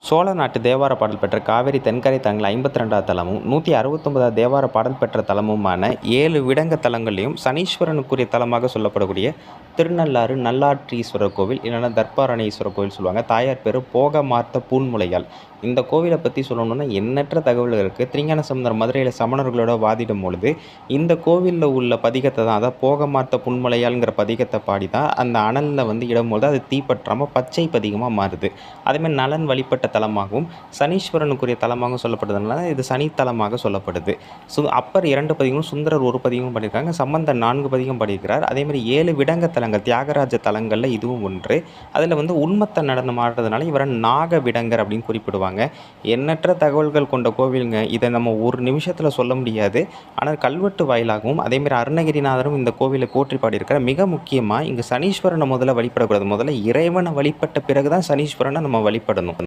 சோழ நாட்டு தேவார பாடல் பெற்ற காவிரி தென்கரை தலங்கள் 52வது தலமும் 169வது தேவார பாடல் பெற்ற தலமுமான 7 விடங்க தலங்களையும் சனீஸ்வரனுக்குரிய தலமாக சொல்லப்படக்கூடிய திருநள்ளாறு நல்லாற்றீஸ்வரர் கோவில், இல்லைன்னா தர்பாரணீஸ்வரர் கோவில் சொல்லுவாங்க. தாயார் பேர் போகமார்த்த பூன்முலையாள். இந்த கோவிலை பற்றி சொல்லணும்னா எண்ணற்ற தகவல்கள் இருக்குது. திருஞான சம்பந்தர் மதுரையில் சமணர்களோட வாதிடும் பொழுது இந்த கோவிலில் உள்ள பதிகத்தை தான், அதாவது போகமார்த்த புன்முலையாள்ங்கிற பதிகத்தை பாடி தான் அந்த அனலில் இடும்போது அது தீப்பற்றாமல் பச்சை பதிகமாக மாறுது. அதேமாதிரி நலன் வழிபட்ட தலமாகவும் சனீஸ்வரனுக்குரிய தலமாகவும் சொல்லப்படுறதுனால இது சனித்தலமாக சொல்லப்படுது. அப்பர் 2 பதிகமும் சுந்தரர் 1 பதிகமும் பண்ணியிருக்காங்க. சம்பந்தர் 4 பதிகம் படிக்கிறார். அதேமாதிரி 7 விடங்க தலங்கள், தியாகராஜ தலங்களில் இதுவும் ஒன்று. அதில் உன்மத்த நடனம் ஆடுறதுனால இவரை நாக விடங்கர் அப்படின்னு குறிப்பிடுவாங்க. எண்ணற்ற தகவல்கள் கொண்ட கோவிலுங்க. இதை நம்ம ஒரு நிமிஷத்தில் சொல்ல முடியாது. ஆனால் கல்வெட்டு வாயிலாகவும் அதேமாதிரி அருணகிரிநாதரும் இந்த கோவிலை போற்றி பாடியிருக்கார். மிக முக்கியமாக இங்கு சனீஸ்வரனை முதல்ல வழிபடக்கூடாது. முதல்ல இறைவனை வழிபட்ட பிறகு தான் சனீஸ்வரனை நம்ம வழிபடணும்.